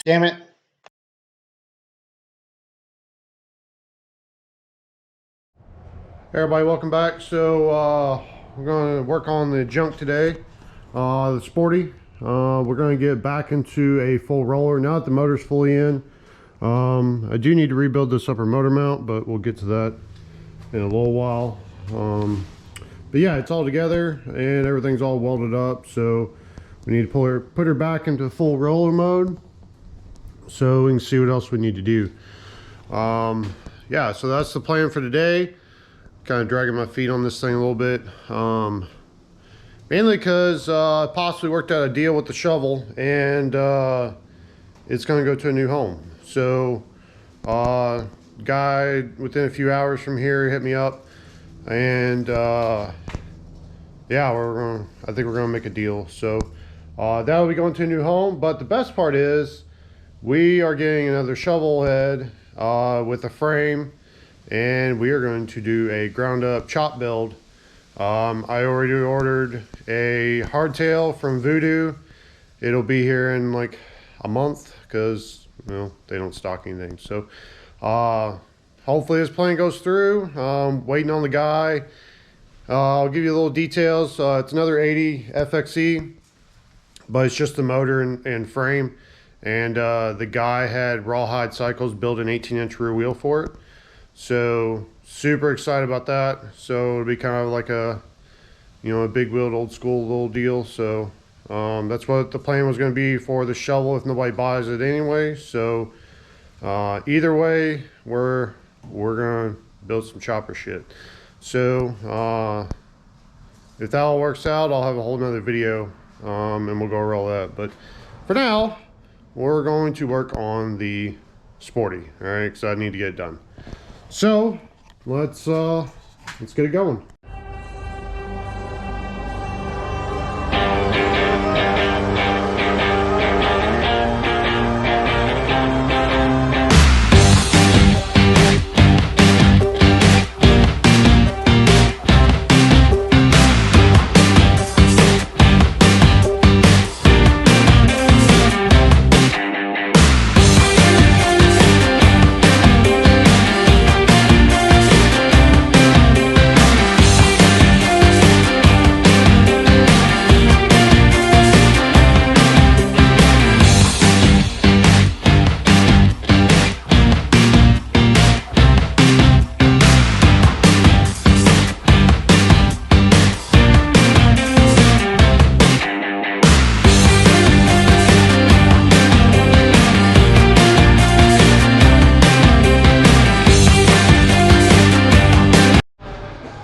Damn it. Everybody, welcome back. So we're going to work on the junk today, the Sporty. We're going to get back into a full roller now that the motor's fully in. I do need to rebuild this upper motor mount, but we'll get to that in a little while. But yeah, it's all together and everything's all welded up, so we need to put her back into full roller mode so we can see what else we need to do. Yeah, so that's the plan for today. Kind of dragging my feet on this thing a little bit, mainly because I possibly worked out a deal with the shovel, and it's going to go to a new home. So guy within a few hours from here hit me up, and yeah, I think we're gonna make a deal. So that will be going to a new home. But the best part is we are getting another shovel head with a frame, and we are going to do a ground up chop build. I already ordered a hardtail from Voodoo. It'll be here in like a month because, you know, they don't stock anything. So hopefully this plan goes through. Waiting on the guy. I'll give you a little details. It's another 80 FXE, but it's just the motor and frame. And the guy had Rawhide Cycles build an 18-inch rear wheel for it. So super excited about that. So it'll be kind of like a, you know, a big wheeled old school little deal. So that's what the plan was going to be for the shovel if nobody buys it anyway. So either way, we're gonna build some chopper shit. So if that all works out, I'll have a whole nother video and we'll go over all that. But for now, we're going to work on the Sporty, all right, because I need to get it done. So let's get it going.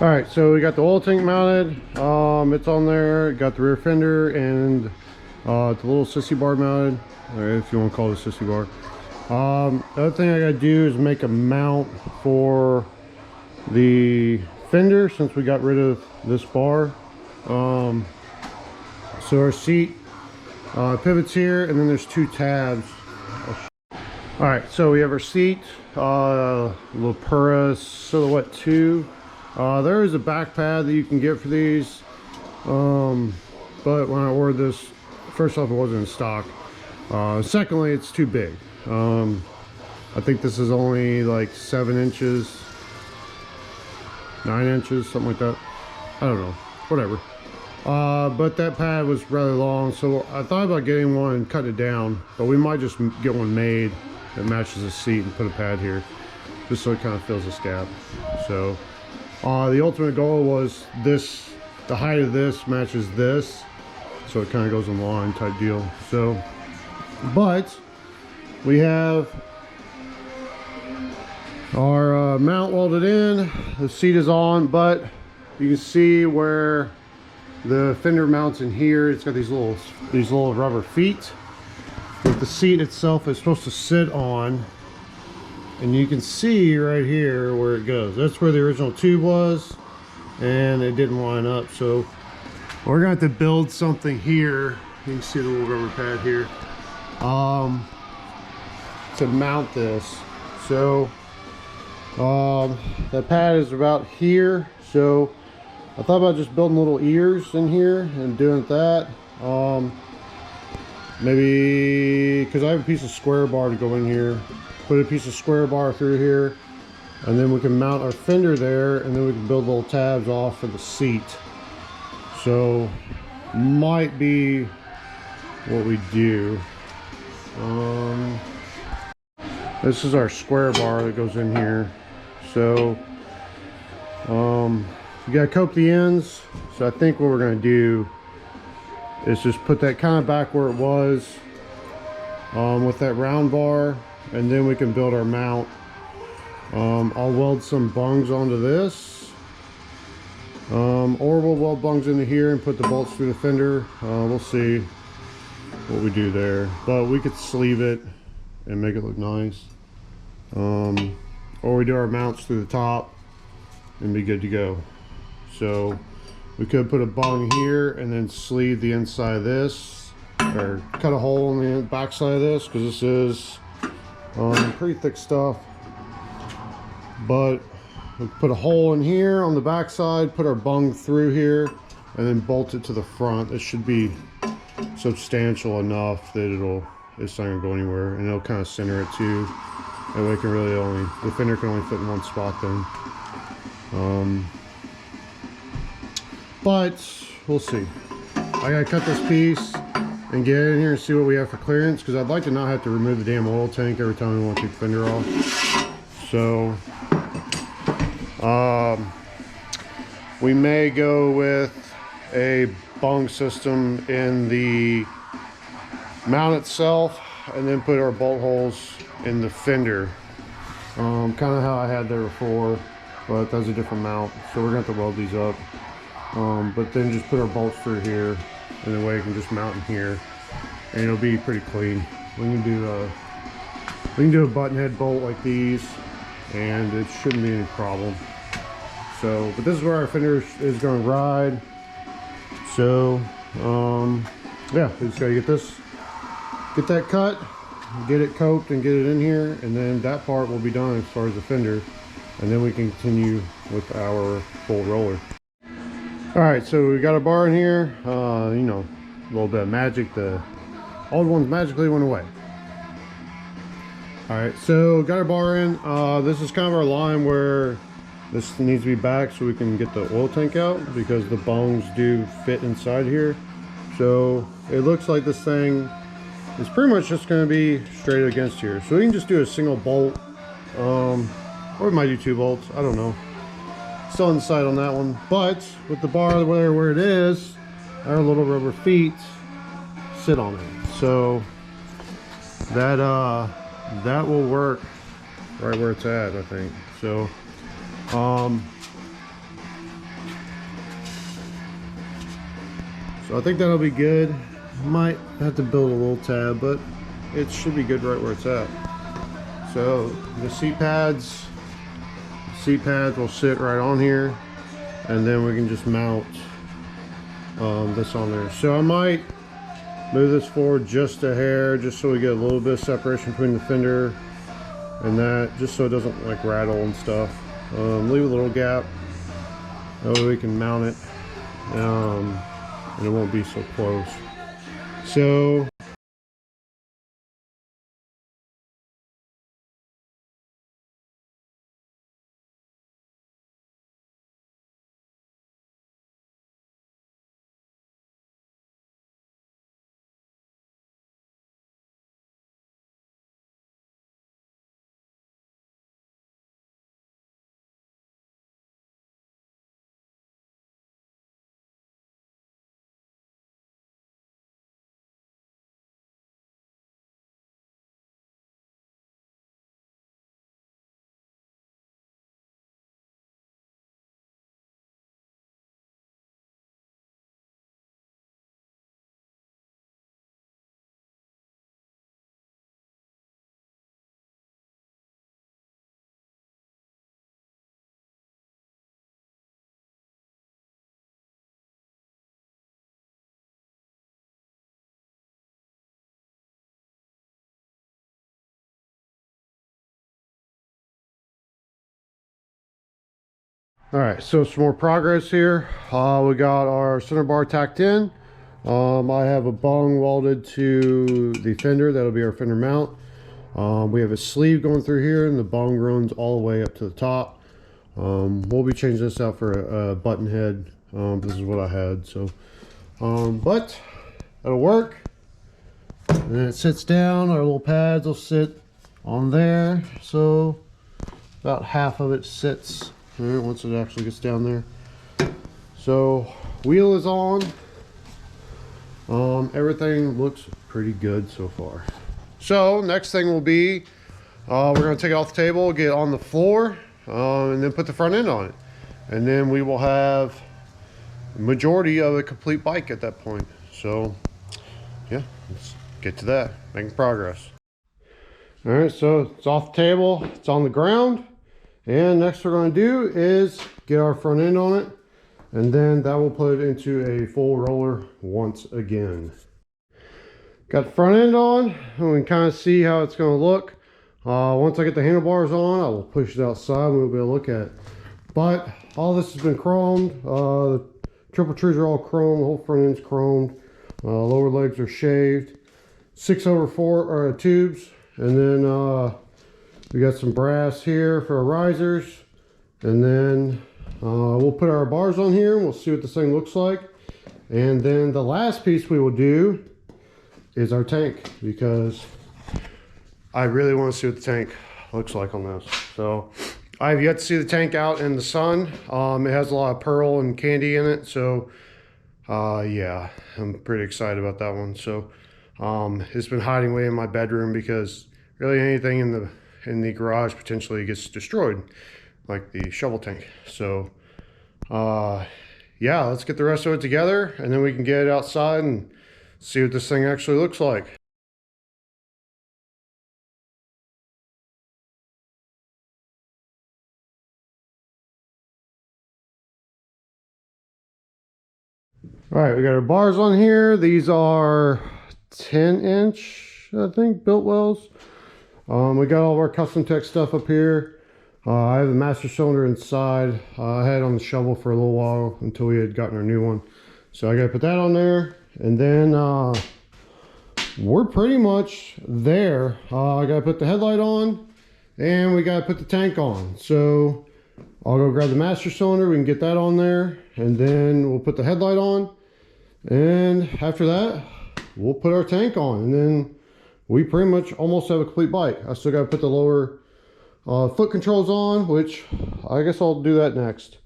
Alright, so we got the oil tank mounted, it's on there, got the rear fender and the little sissy bar mounted, if you want to call it a sissy bar. The other thing I gotta do is make a mount for the fender since we got rid of this bar. So our seat pivots here, and then there's two tabs. Alright, so we have our seat, little Pura Silhouette 2. There is a back pad that you can get for these, but when I ordered this, first off, it wasn't in stock. Secondly, it's too big. I think this is only like 7 inches, 9 inches, something like that. I don't know, whatever. But that pad was rather long, so I thought about getting one and cutting it down, but we might just get one made that matches the seat and put a pad here, just so it kind of fills this gap. So the ultimate goal was this, the height of this matches this, so it kind of goes in line type deal. So, but we have our mount welded in, the seat is on, but you can see where the fender mounts in here. It's got these little rubber feet that the seat itself is supposed to sit on. And you can see right here where it goes. That's where the original tube was, and it didn't line up. So we're gonna have to build something here. You can see the little rubber pad here to mount this. So that pad is about here. So I thought about just building little ears in here and doing that. maybe, because I have a piece of square bar to go in here, put a piece of square bar through here, and then we can mount our fender there, and then we can build little tabs off for the seat. So might be what we do. This is our square bar that goes in here. So you gotta coat the ends. So I think what we're gonna do is just put that kind of back where it was, with that round bar, and then we can build our mount. I'll weld some bungs onto this, or we'll weld bungs into here and put the bolts through the fender. We'll see what we do there, but we could sleeve it and make it look nice, or we do our mounts through the top and be good to go. So we could put a bung here and then sleeve the inside of this, or cut a hole in the back side of this, because this is pretty thick stuff. But we'll put a hole in here on the back side, put our bung through here, and then bolt it to the front. It should be substantial enough that it's not gonna go anywhere, and it'll kind of center it too. That way it can really the fender can only fit in one spot then. But we'll see. I gotta cut this piece and get in here and see what we have for clearance, because I'd like to not have to remove the damn oil tank every time we want to take the fender off. So we may go with a bung system in the mount itself, and then put our bolt holes in the fender, kind of how I had there before, but that's a different mount, so we're gonna have to weld these up. But then just put our bolts through here, and the way you can just mount in here, and it'll be pretty clean. We can do a button head bolt like these, and it shouldn't be any problem. So, but this is where our fender is going to ride. So yeah, we just gotta get that cut, get it coped, and get it in here, and then that part will be done as far as the fender, and then we can continue with our full roller. All right, so we got a bar in here. You know, a little bit of magic. The old ones magically went away. All right, so got our bar in. This is kind of our line where this needs to be back so we can get the oil tank out, because the bungs do fit inside here. So it looks like this thing is pretty much just going to be straight against here. So we can just do a single bolt, or we might do 2 bolts. I don't know. Still undecided on that one, but with the bar where it is, our little rubber feet sit on it, so that that will work right where it's at, I think. So so I think that'll be good. Might have to build a little tab, but it should be good right where it's at. So the seat pads will sit right on here, and then we can just mount this on there. So I might move this forward just a hair, just so we get a little bit of separation between the fender and that, just so it doesn't like rattle and stuff. Leave a little gap, that way we can mount it, and it won't be so close. So all right, so some more progress here. We got our center bar tacked in. I have a bung welded to the fender. That'll be our fender mount. We have a sleeve going through here, and the bung runs all the way up to the top. We'll be changing this out for a button head. This is what I had, so but that'll work. And then it sits down. Our little pads will sit on there, so about half of it sits once it actually gets down there. So wheel is on. Everything looks pretty good so far. So next thing will be we're going to take it off the table, get it on the floor, and then put the front end on it, and then we will have the majority of a complete bike at that point. So yeah, let's get to that, making progress. All right, so it's off the table, it's on the ground, and next we're going to do is get our front end on it, and then that will put it into a full roller once again. Got the front end on, and we can kind of see how it's going to look. Once I get the handlebars on, I will push it outside and we'll be able to look at it. But all this has been chromed. The triple trees are all chromed, the whole front end's chromed. Lower legs are shaved. 6/4 tubes, and then we got some brass here for our risers, and then we'll put our bars on here and we'll see what this thing looks like. And then the last piece we will do is our tank, because I really want to see what the tank looks like on this. So I've yet to see the tank out in the sun. It has a lot of pearl and candy in it, so yeah, I'm pretty excited about that one. So it's been hiding away in my bedroom because really anything in the garage potentially gets destroyed, like the shovel tank. So yeah, let's get the rest of it together, and then we can get it outside and see what this thing actually looks like. All right, we got our bars on here. These are 10-inch, I think, built wells. We got all of our custom tech stuff up here. I have the master cylinder inside. I had it on the shovel for a little while until we had gotten our new one. So I gotta put that on there, and then we're pretty much there. I gotta put the headlight on, and we gotta put the tank on. So I'll go grab the master cylinder, we can get that on there, and then we'll put the headlight on, and after that we'll put our tank on, and then we pretty much almost have a complete bike. I still gotta put the lower foot controls on, which I guess I'll do that next.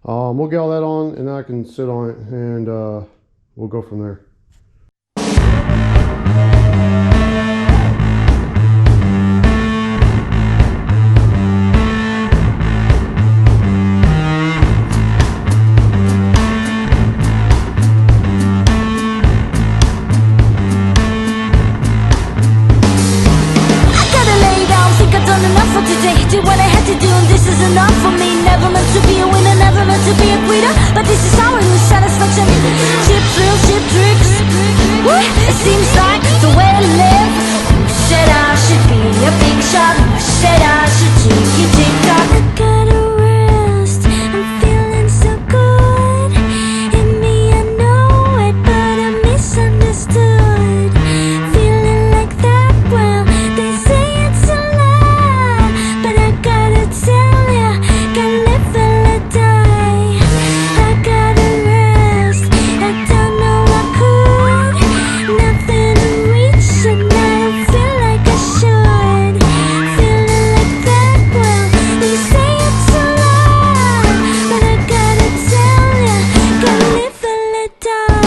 We'll get all that on, and I can sit on it, and we'll go from there. Did what I had to do, and this is enough for me. Never meant to be a winner, never meant to be a quitter, but this is how I lose satisfaction. Cheap thrills, cheap tricks. Woo! It seems like the way I live. Who said I should be a big shot? Who said I should take it tick-tock? I gotta rest, I'm feeling so good. In me I know it, but I'm misunderstood. Feeling like that, well, they say it's a lie, but I gotta tell ya, gotta live and let die. I gotta rest, I don't know I could. Nothing to reach, and I don't feel like I should. Feeling like that, well, they say it's a lie, but I gotta tell ya, gotta live and let die.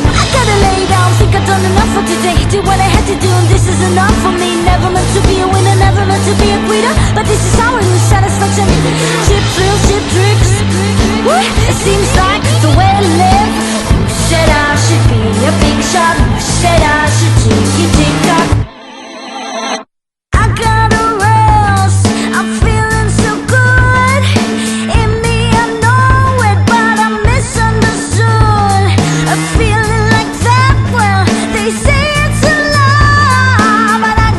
I gotta lay down, think I've done enough for today. Did what I had to do, and this is enough for me. Never meant to be a winner, never meant to be a quitter, but this is how I lose satisfaction. Cheap thrills, cheap tricks. Woo! It seems like the way I live. Who said I should be a big shot? Who said I should take it tick-tock? I gotta rest, I'm feeling so good. In me I know it, but I'm misunderstood. I'm feeling like that, well, they say it's a lie, but I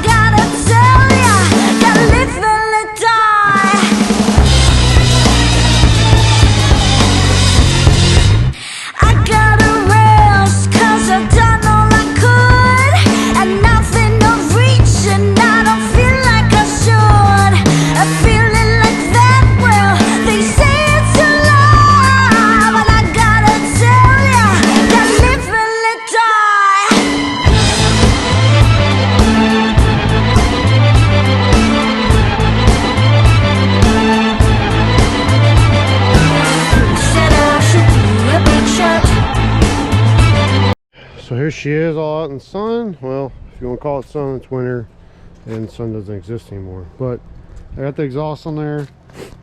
she is, all out in the sun. Well, if you want to call it sun, it's winter and the sun doesn't exist anymore. But I got the exhaust on there.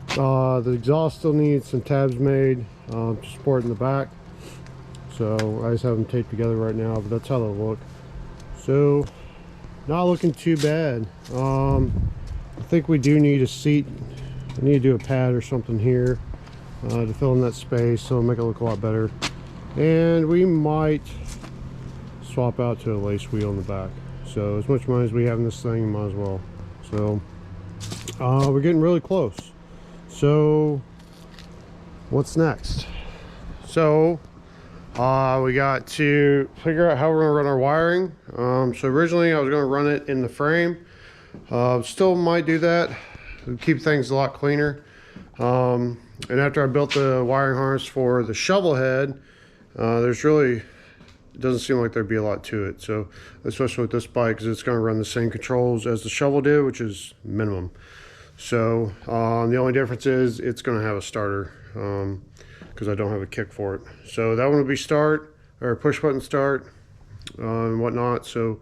The exhaust still needs some tabs made to support in the back. So I just have them taped together right now, but that's how they look. So not looking too bad. I think we do need a seat. I need to do a pad or something here to fill in that space, so it'll make it look a lot better. And we might swap out to a lace wheel in the back. So as much money as we have in this thing, might as well. So we're getting really close. So what's next? So we got to figure out how we're gonna run our wiring. So originally I was gonna run it in the frame. Still might do that. It'll keep things a lot cleaner. And after I built the wiring harness for the shovel head, it doesn't seem like there'd be a lot to it. So especially with this bike, because it's going to run the same controls as the shovel did, which is minimum. So the only difference is it's going to have a starter because I don't have a kick for it. So that one will be start, or push button start and whatnot. So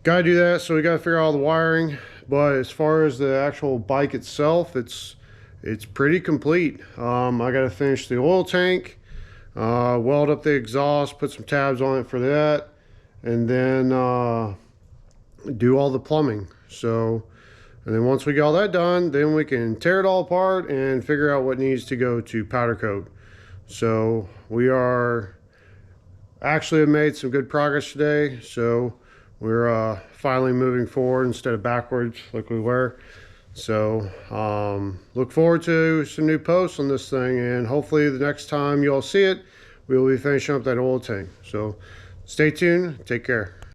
got to do that. So we got to figure out all the wiring. But as far as the actual bike itself, it's pretty complete. I got to finish the oil tank. Weld up the exhaust, put some tabs on it for that, and then do all the plumbing. So, and then once we get all that done, then we can tear it all apart and figure out what needs to go to powder coat. So we are actually have made some good progress today. So we're finally moving forward instead of backwards like we were. So look forward to some new posts on this thing, and hopefully the next time you all see it, we will be finishing up that oil tank. So stay tuned, take care.